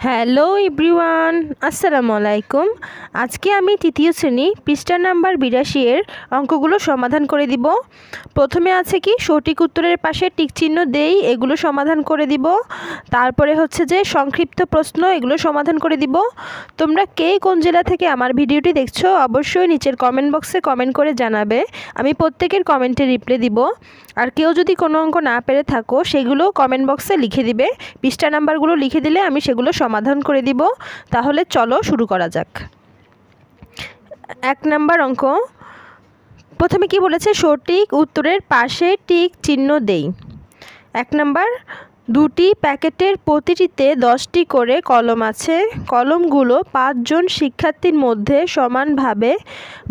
Hello everyone, আসসালামু আলাইকুম। আজকে আমি তৃতীয় শ্রেণী পৃষ্ঠা নাম্বার ৮২ এর অঙ্কগুলো সমাধান করে দিব। প্রথমে আছে কি সঠিক উত্তরের পাশে টিক চিহ্ন দেই, এগুলো সমাধান করে দিব। তারপরে হচ্ছে যে সংক্ষিপ্ত প্রশ্ন, এগুলো সমাধান করে দিব। তোমরা কে কোন জেলা থেকে আমার ভিডিওটি দেখছো অবশ্যই নিচের কমেন্ট বক্সে কমেন্ট করে জানাবে। আমি প্রত্যেকের কমেন্টে রিপ্লাই দিব। আর কেউ যদি কোনো অঙ্ক না পেরে থাকো সেগুলো কমেন্ট বক্সে লিখে দিবে, পৃষ্ঠা নাম্বারগুলো লিখে দিলে আমি সেগুলো সমাধান করে দিব। তাহলে চলো শুরু করা যাক। ১ নাম্বার অঙ্ক, প্রথমে কি বলেছে, সঠিক উত্তরের পাশে টিক চিহ্ন দেই। ১ নাম্বার, দুটি প্যাকেটের প্রতিটিতে 10টি করে কলম আছে। কলমগুলো 5 জন শিক্ষার্থীর মধ্যে সমানভাবে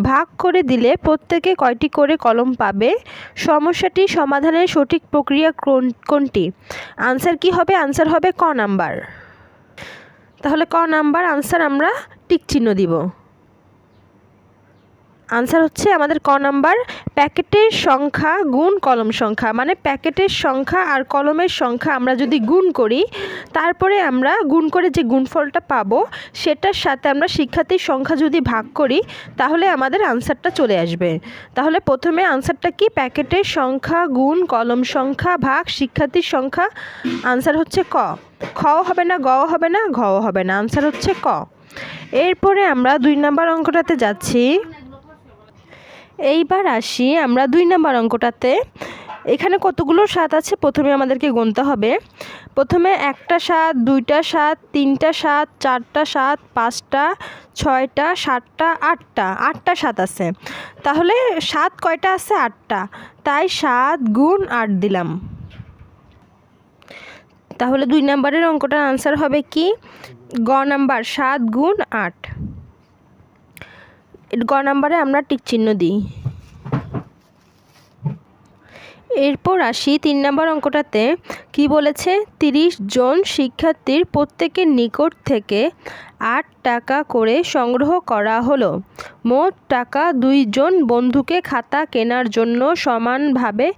ভাগ করে দিলে প্রত্যেকে কয়টি করে কলম পাবে? সমস্যাটি সমাধানের সঠিক প্রক্রিয়া কোনটি? আনসার কি হবে? আনসার হবে ক নাম্বার। তাহলে ক নাম্বার আনসার আমরা টিক চিহ্ন দিব। আনসার হচ্ছে আমাদের ক নাম্বার, প্যাকেটের সংখ্যা গুণ কলম সংখ্যা, মানে প্যাকেটের সংখ্যা আর কলমের সংখ্যা আমরা যদি গুণ করি, তারপরে আমরা গুণ করে যে গুণফলটা পাবো সেটার সাথে আমরা শিক্ষার্থীর সংখ্যা যদি ভাগ করি তাহলে আমাদের আনসারটা চলে আসবে। তাহলে প্রথমে আনসারটা কি? প্যাকেটের সংখ্যা গুণ কলম সংখ্যা ভাগ শিক্ষার্থীর সংখ্যা। আনসার হচ্ছে ক। খও হবে না, গও হবে না, ঘও হবে না, আনসার হচ্ছে ক। এরপরে আমরা 2 নাম্বার অঙ্কটাতে যাচ্ছি। এইবার আসি আমরা 2 নাম্বার অঙ্কটাতে। এখানে কতগুলো 7 আছে প্রথমে আমাদেরকে গুনতে হবে। প্রথমে 1টা 7, 2টা 7, 3টা 7, 4টা 7, 5টা, 6টা, 7টা, 8টা 7 আছে। তাহলে 7 কয়টা আছে? 8টা, তাই 7 গুণ 8 দিলাম। তাহলে 2 নাম্বারের অঙ্কটার আনসার হবে কি? গ নাম্বার, 7 গুণ 8। গ নাম্বারে আমরা টিক চিহ্ন দিই। এরপর আসি 3 নাম্বার অঙ্কটাতে। কি বলেছে? 30 জন শিক্ষার্থীর প্রত্যেকের নিকট থেকে 8 টাকা করে সংগ্রহ করা হলো। মোট টাকা 2 জন বন্ধুকে খাতা কেনার জন্য সমানভাবে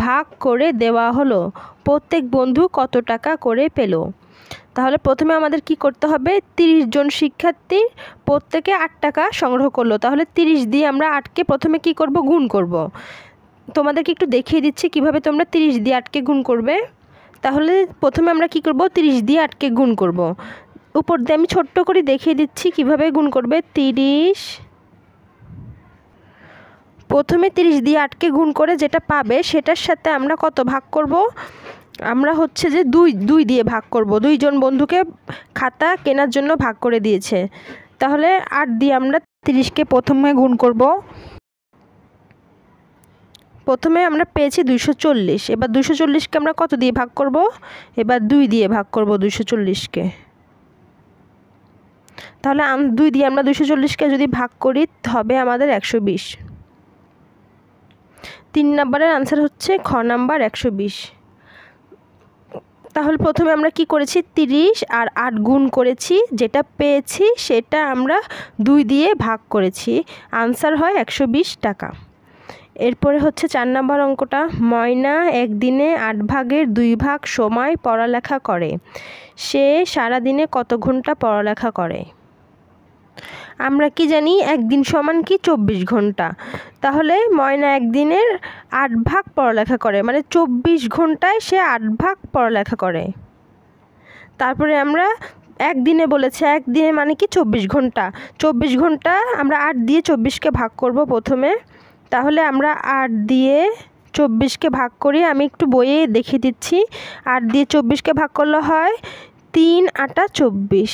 ভাগ করে দেওয়া হলো। প্রত্যেক বন্ধু কত টাকা করে পেল? তাহলে প্রথমে আমাদের কি করতে হবে? 30 জন শিক্ষার্থী প্রত্যেকে 8 টাকা সংগ্রহ করলো। তাহলে 30 দিয়ে আমরা 8কে প্রথমে কি করব? গুণ করব। তোমাদেরকে একটু দেখিয়ে দিচ্ছি কিভাবে তোমরা 30 দিয়ে 8কে গুণ করবে। তাহলে প্রথমে আমরা কি করব? 30 দিয়ে 8কে গুণ করব। উপর দিয়ে আমি ছোট্ট করে দেখিয়ে দিচ্ছি কিভাবে গুণ করবে। 30, প্রথমে 30 দিয়ে 8কে গুণ করে যেটা পাবে সেটার সাথে আমরা কত ভাগ করব? আমরা হচ্ছে যে 2 দিয়ে ভাগ করব। 2 জন বন্ধুকে খাতা কেনার জন্য ভাগ করে দিয়েছে। তাহলে 8 দিয়ে আমরা 30কে প্রথমে গুণ করব। প্রথমে আমরা পেয়েছি 240। এবার 240কে আমরা কত দিয়ে ভাগ করব? এবার 2 দিয়ে ভাগ করব 240কে। তাহলে 2 দিয়ে আমরা 240কে যদি ভাগ করি হবে আমাদের 120। 3 নাম্বারের আনসার হচ্ছে খ নাম্বার, 120। তাহলে প্রথমে আমরা কি করেছি? 30 আর 8 গুণ করেছি, যেটা পেয়েছি সেটা আমরা 2 দিয়ে ভাগ করেছি, আনসার হয় 120 টাকা। এরপরে হচ্ছে 4 নাম্বার অঙ্কটা। ময়না একদিনে 8 ভাগের 2 ভাগ সময় পড়ালেখা করে। সে সারাদিনে কত ঘন্টা পড়ালেখা করে? আমরা কি জানি একদিন সমান কি? 24 ঘন্টা। তাহলে ময়না একদিনের 8 ভাগ পড়ালেখা করে, মানে 24 ঘন্টায় সে 8 ভাগ পড়ালেখা করে। তারপরে আমরা একদিনে বলেছে, একদিনে মানে কি? 24 ঘন্টা। 24 ঘন্টা আমরা 8 দিয়ে 24কে ভাগ করব প্রথমে। তাহলে আমরা 8 দিয়ে 24কে ভাগ করি, আমি একটু বইয়ে দেখিয়ে দিচ্ছি। 8 দিয়ে 24কে ভাগ করলে হয় 3 8 24।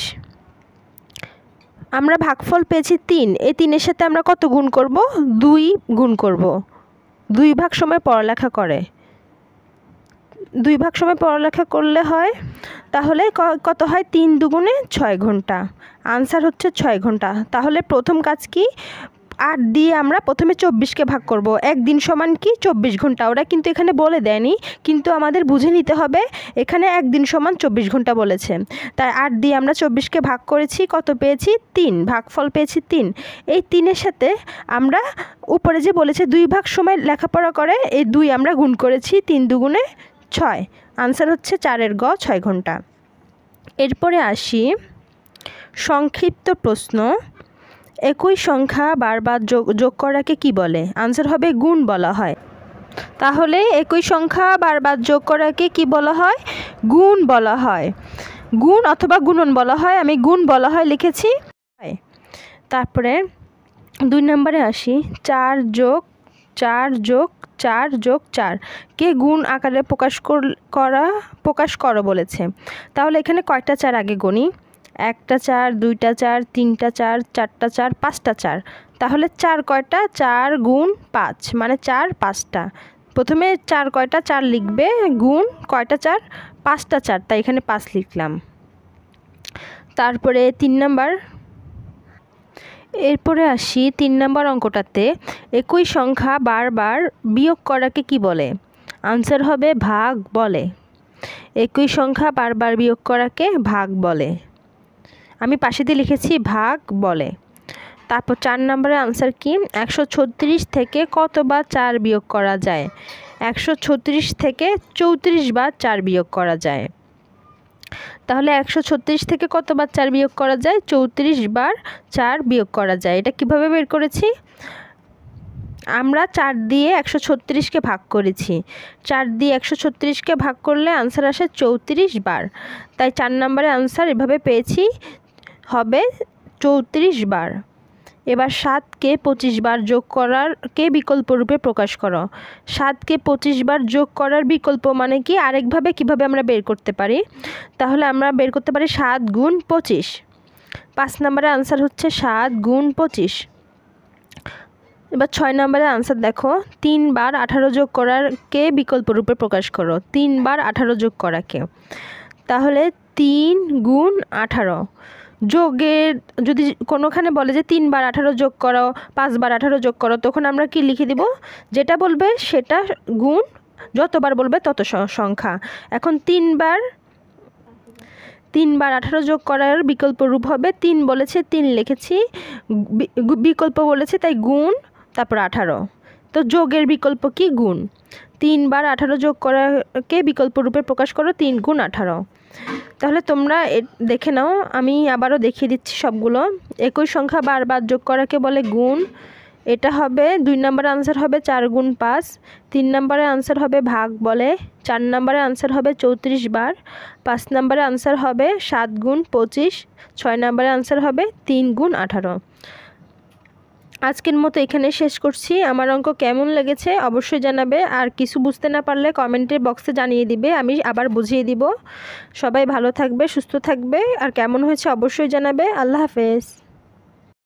আমরা ভাগফল পেয়েছি 3। এই 3-এর সাথে আমরা কত গুণ করব? 2 গুণ করব। 2 ভাগ সময় পড়ালেখা করে। 2 ভাগ সময় পড়ালেখা করলে হয়, তাহলে কত হয়? 3 দুগুণে 6 ঘন্টা, আনসার হচ্ছে 6 ঘন্টা। তাহলে প্রথম কাজ কি? 8 দিয়ে আমরা প্রথমে 24কে ভাগ করব। একদিন সমান কি? 24 ঘন্টা। ওরা কিন্তু এখানে বলে দেয়নি, কিন্তু আমাদের বুঝে নিতে হবে এখানে একদিন সমান 24 ঘন্টা বলেছে। তাই 8 দিয়ে আমরা 24কে ভাগ করেছি, কত পেয়েছি? 3, ভাগফল পেয়েছি 3। এই 3-এর সাথে আমরা উপরে যে বলেছে 2 ভাগ সময় লেখাপড়া করে, এই 2 আমরা গুণ করেছি, 3 দুগুণে 6, আনসার হচ্ছে 4-এর গ, 6 ঘন্টা। এরপরে আসি সংক্ষিপ্ত প্রশ্ন। একই সংখ্যা বারবার যোগ করাকে কি বলে? আনসার হবে গুণ বলা হয়। তাহলে একই সংখ্যা বারবার যোগ করাকে কি বলা হয়? গুণ বলা হয়। গুণ অথবা গুণন বলা হয়, আমি গুণ বলা হয় লিখেছি। তারপরে 2 নম্বরে আসি, 4 যোগ 4 যোগ 4 যোগ 4 কে গুণ আকারে প্রকাশ করো বলেছে। তাহলে এখানে কয়টা 4 আগে গণি? 1টা 4, 2টা 4, 3টা 4, 4টা 4, 5টা 4। তাহলে 4 কয়টা? 4 গুণ 5 মানে 4 5টা। প্রথমে 4 কয়টা? 4 লিখবে, গুণ কয়টা 4? 5টা 4, তাই এখানে 5 লিখলাম। তারপরে 3 নাম্বার, এরপরে আসি 3 নম্বর অঙ্কটাতে। একই সংখ্যা বারবার বিয়োগ করাকে কি বলে? আনসার হবে ভাগ বলে। একই সংখ্যা বারবার বিয়োগ করাকে ভাগ বলে। আমি পাশে দিয়ে লিখেছি ভাগ বলে। তারপর 4 নম্বরের আনসার কি? 136 থেকে কতবার 4 বিয়োগ করা যায়? 136 থেকে 34 বার 4 বিয়োগ করা যায়। তাহলে 136 থেকে কতবার 4 বিয়োগ করা যায়? 34 বার 4 বিয়োগ করা যায়। এটা কিভাবে বের করেছি? আমরা 4 দিয়ে 136কে ভাগ করেছি। 4 দিয়ে 136কে ভাগ করলে আনসার আসে 34 বার। তাই 4 নম্বরের আনসার এভাবে পেয়েছি, হবে 34 বার। এবার 7কে 25 বার যোগ করারকে বিকল্প রূপে প্রকাশ করো। 7কে 25 বার যোগ করার বিকল্প মানে কি? আরেকভাবে কিভাবে আমরা বের করতে পারি? তাহলে আমরা বের করতে পারি 7 গুণ 25। 5 নম্বরের আনসার হচ্ছে 7 গুণ 25। এবার 6 নম্বরের আনসার দেখো, 3 বার 18 যোগ করারকে বিকল্প রূপে প্রকাশ করো। 3 বার 18 যোগ করাকে, তাহলে 3 গুণ 18। যোগের যদি কোনোখানে বলে যে 3 বার 18 যোগ করো, 5 বার 18 যোগ করো, তখন আমরা কি লিখে দিব? যেটা বলবে সেটা গুণ, যতবার বলবে তত সংখ্যা। এখন 3 বার 18 যোগ করার বিকল্প রূপ হবে 3 বলেছে 3 লিখেছি, বিকল্প বলেছে তাই গুণ, তারপর 18। তো যোগের বিকল্প কি? গুণ। 3 বার 18 যোগ করাকে বিকল্প রূপে প্রকাশ করো 3 গুণ 18। তাহলে তোমরা দেখে নাও, আমি আবারও দেখিয়ে দিচ্ছি সবগুলো। একই সংখ্যা বারবার যোগ করাকে বলে গুণ। এটা হবে 2 নম্বরের আনসার হবে 4 গুণ 5। 3 নম্বরের আনসার হবে ভাগ বলে। 4 নম্বরের আনসার হবে 34 বার। 5 নম্বরের আনসার হবে 7 গুণ 25। 6 নম্বরের আনসার হবে 3 গুণ 18। আজকের মতো এখানে শেষ করছি। আমার অঙ্ক কেমন লেগেছে অবশ্যই জানাবে, আর কিছু বুঝতে না পারলে কমেন্টের বক্সে জানিয়ে দিবে, আমি আবার বুঝিয়ে দিব। সবাই ভালো থাকবে, সুস্থ থাকবে, আর কেমন হয়েছে অবশ্যই জানাবে। আল্লাহ হাফেজ।